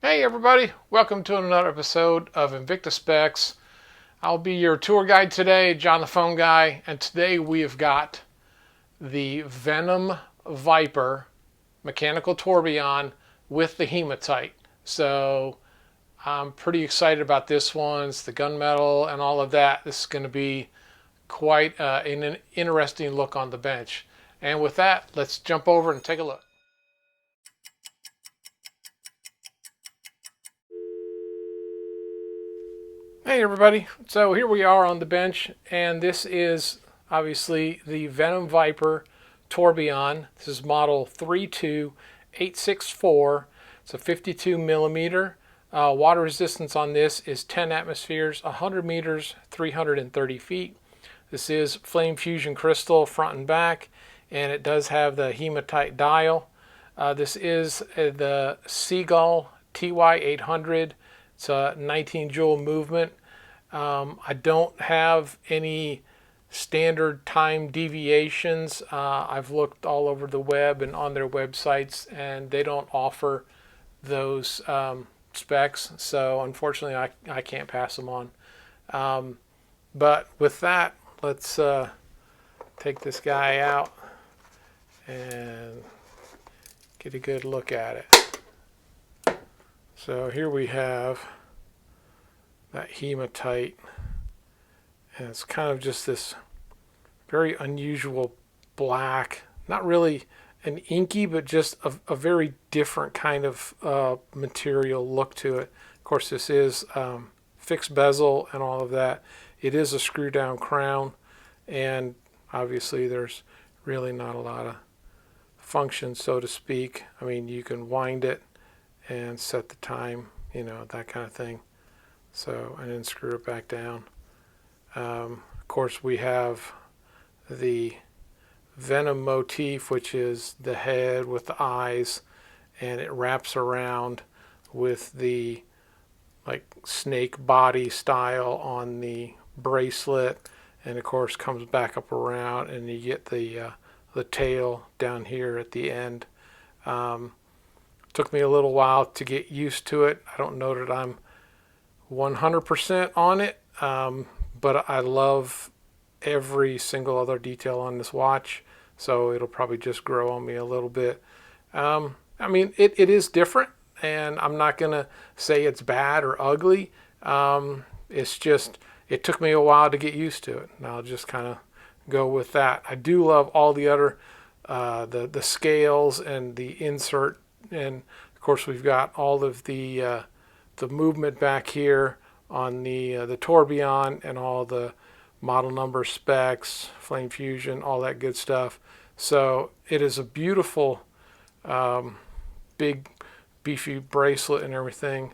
Hey everybody, welcome to another episode of Invicta Specs. I'll be your tour guide today, John the Phone Guy, and today we have got the Venom Viper mechanical tourbillon with the Hematite. So I'm pretty excited about this one. It's the gunmetal and all of that. This is going to be quite an interesting look on the bench. And with that, let's jump over and take a look. Hey everybody, so here we are on the bench, and this is obviously the Venom Viper tourbillon. This is model 32864. It's a 52 millimeter. Water resistance on this is 10 atmospheres, 100 meters, 330 feet. This is flame fusion crystal front and back, and it does have the hematite dial. This is the Seagull TY800. It's a 19 joule movement. I don't have any standard time deviations. I've looked all over the web and on their websites, and they don't offer those specs. So unfortunately, I can't pass them on. But with that, let's take this guy out and get a good look at it. So here we have that hematite, and it's kind of just this very unusual black, not really an inky, but just a very different kind of material look to it. Of course, this is fixed bezel and all of that. It is a screw down crown, and obviously there's really not a lot of function, so to speak. I mean, you can wind it and set the time, you know, that kind of thing. So, and then screw it back down. Of course, we have the Venom motif, which is the head with the eyes, and it wraps around with the like snake body style on the bracelet, and of course comes back up around, and you get the tail down here at the end. Took me a little while to get used to it. I don't know that I'm 100% on it, but I love every single other detail on this watch, so it'll probably just grow on me a little bit. I mean, it is different, and I'm not going to say it's bad or ugly. It's just, it took me a while to get used to it, and I'll just kind of go with that. I do love all the other, the scales and the insert, and of course we've got all of the movement back here on the tourbillon, and all the model number specs, flame fusion, all that good stuff. So it is a beautiful big beefy bracelet and everything.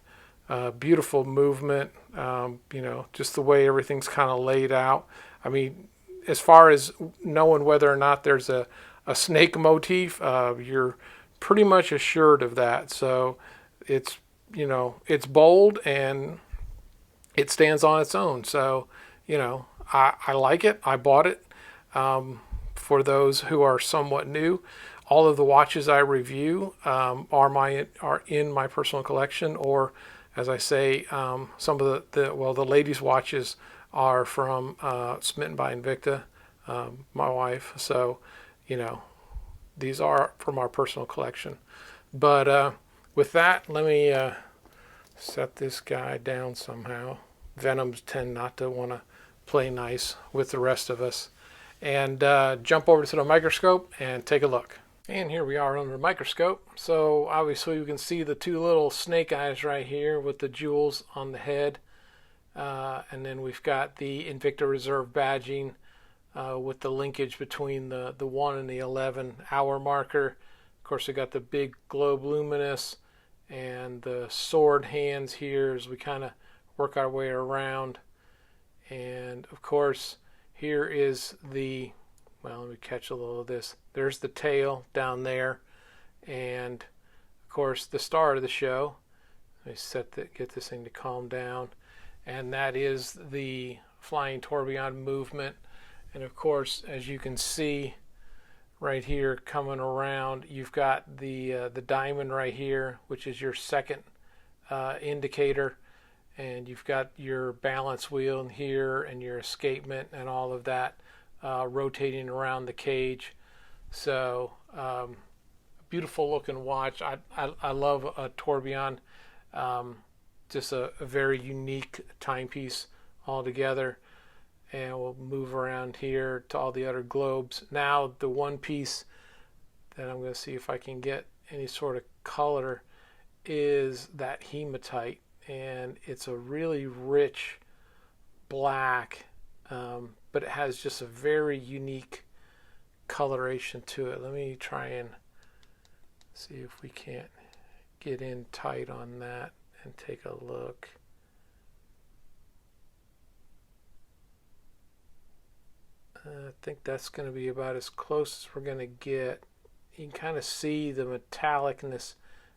Beautiful movement, you know, just the way everything's kind of laid out. I mean, as far as knowing whether or not there's a snake motif, you're pretty much assured of that. So it's, you know, it's bold and it stands on its own. So, you know, I like it. I bought it. For those who are somewhat new, all of the watches I review are in my personal collection, or as I say, some of the ladies' watches are from Smitten by Invicta, my wife. So, you know, these are from our personal collection. But with that, let me set this guy down somehow. Venoms tend not to want to play nice with the rest of us. And jump over to the microscope and take a look. And here we are under the microscope. So obviously we can see the two little snake eyes right here with the jewels on the head. And then we've got the Invicta Reserve badging with the linkage between the 1 and the 11 hour marker. Of course, we got the big globe luminous and the sword hands here as we kind of work our way around. And of course, here is the, well, let me catch a little of this. There's the tail down there, and of course the star of the show. Let me get this thing to calm down, and that is the flying tourbillon movement. And of course, as you can see right here coming around, you've got the diamond right here, which is your second indicator, and you've got your balance wheel in here and your escapement and all of that rotating around the cage. So beautiful looking watch. I love a tourbillon. Just a very unique timepiece altogether. And we'll move around here to all the other globes. Now the one piece that I'm going to see if I can get any sort of color is that hematite, and it's a really rich black, but it has just a very unique coloration to it. Let me try and see if we can't get in tight on that and take a look. I think that's going to be about as close as we're going to get. You can kind of see the metallicness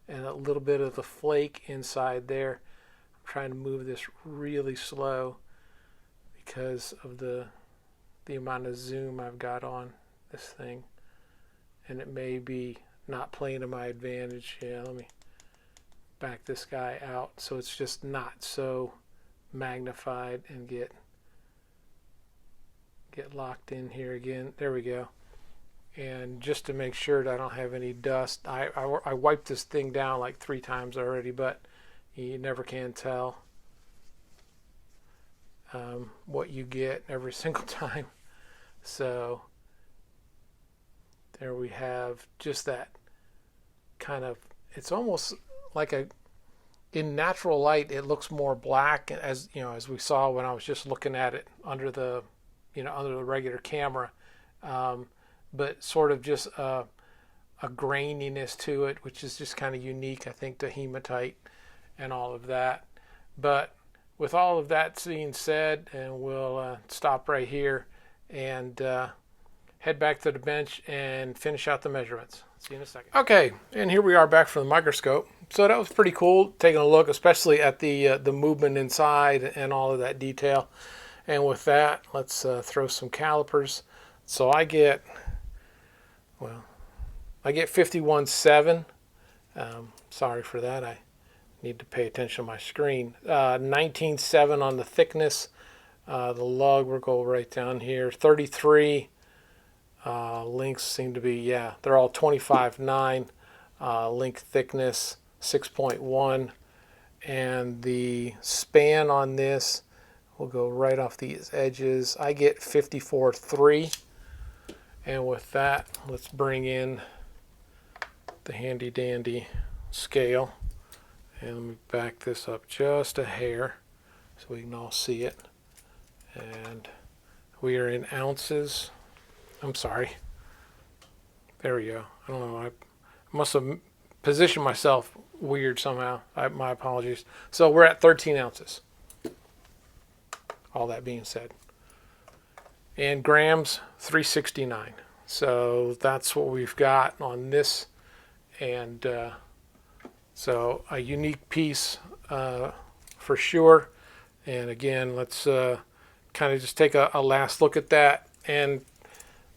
and a little bit of the flake inside there. I'm trying to move this really slow because of the amount of zoom I've got on this thing, and it may be not playing to my advantage. Yeah, let me back this guy out so it's just not so magnified and get locked in here again. There we go. And just to make sure that I don't have any dust, I wiped this thing down like 3 times already, but you never can tell what you get every single time. So there we have just that kind of, it's almost like in natural light it looks more black, as you know, as we saw when I was just looking at it under the regular camera, but sort of just a graininess to it, which is just kind of unique, I think, to hematite and all of that. But with all of that being said, and we'll stop right here and head back to the bench and finish out the measurements. See you in a second. Okay, and here we are back from the microscope. So that was pretty cool, taking a look, especially at the movement inside and all of that detail. And with that, let's throw some calipers. So I get 51.7. Sorry for that. I need to pay attention to my screen. 19.7 on the thickness. The lug, we'll go right down here. 33. Links seem to be, yeah, they're all 25.9. Link thickness, 6.1. And the span on this, we'll go right off these edges. I get 54.3. And with that, let's bring in the handy dandy scale. And let me back this up just a hair so we can all see it. And we are in ounces. I'm sorry. There we go. I don't know. I must have positioned myself weird somehow. My apologies. So we're at 13 ounces. All that being said. And grams, 369. So that's what we've got on this. And so a unique piece for sure. And again, let's kind of just take a last look at that. And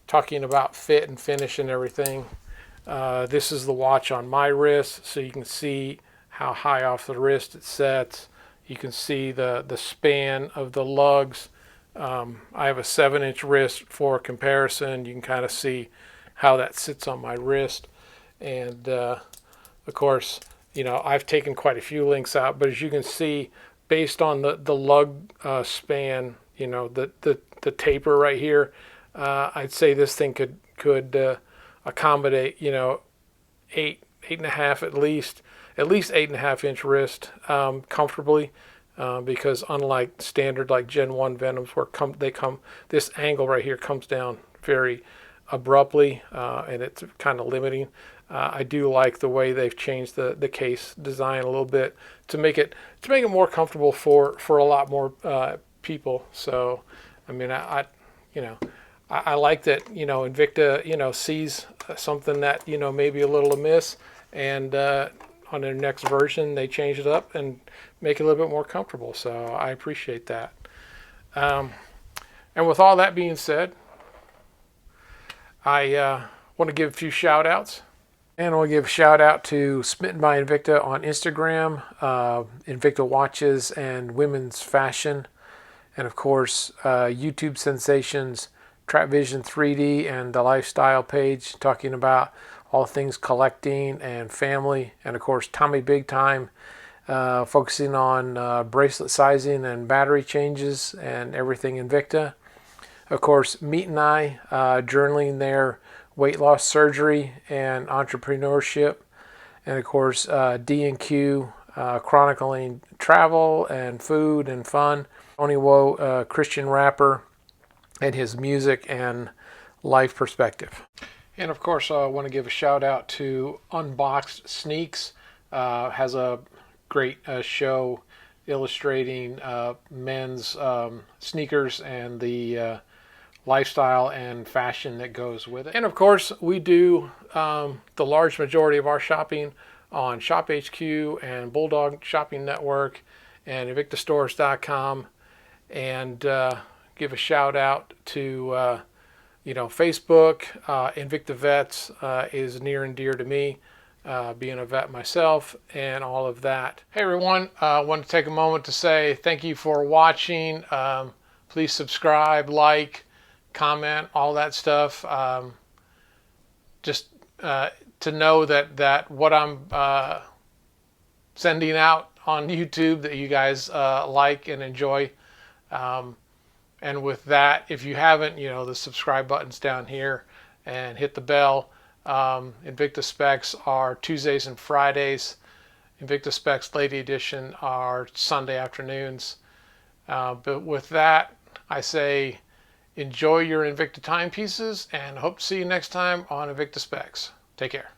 talking about fit and finish and everything. This is the watch on my wrist, so you can see how high off the wrist it sets. You can see the span of the lugs. I have a 7-inch wrist for comparison. You can kind of see how that sits on my wrist. And of course, you know, I've taken quite a few links out, but as you can see, based on the lug span, you know, the taper right here, I'd say this thing could accommodate, you know, 8.5 at least 8.5-inch wrist comfortably, because unlike standard like Gen 1 Venoms where this angle right here comes down very abruptly, and it's kind of limiting. I do like the way they've changed the case design a little bit to make it more comfortable for a lot more people. So I mean, I like that, you know, Invicta, you know, sees something that, you know, maybe a little amiss, and on their next version they change it up and make it a little bit more comfortable. So I appreciate that. And with all that being said, I want to give a few shout outs. And we'll give a shout out to Smitten by Invicta on Instagram, Invicta Watches and Women's Fashion, and of course YouTube sensations Trap Vision 3D and the Lifestyle page talking about all things collecting and family, and of course Tommy Big Time focusing on bracelet sizing and battery changes and everything Invicta. Of course, Meat and I journaling their weight loss surgery and entrepreneurship, and of course D&Q chronicling travel and food and fun. Tony Woe, Christian rapper, and his music and life perspective. And of course, I want to give a shout out to Unboxed Sneaks. Has a great show illustrating men's sneakers and the lifestyle and fashion that goes with it. And of course, we do the large majority of our shopping on SHOPHQ and BULLDOG Shopping Network and Invictastores.com. And give a shout out to Facebook. InvictaVets is near and dear to me, being a vet myself and all of that. Hey everyone, I want to take a moment to say thank you for watching. Please subscribe, like, comment, all that stuff. Just to know that what I'm sending out on YouTube that you guys like and enjoy. And with that, if you haven't, the subscribe button's down here, and hit the bell. Invicta Specs are Tuesdays and Fridays. Invicta Specs Lady Edition are Sunday afternoons. But with that, I say enjoy your Invicta timepieces, and hope to see you next time on Invicta Specs. Take care.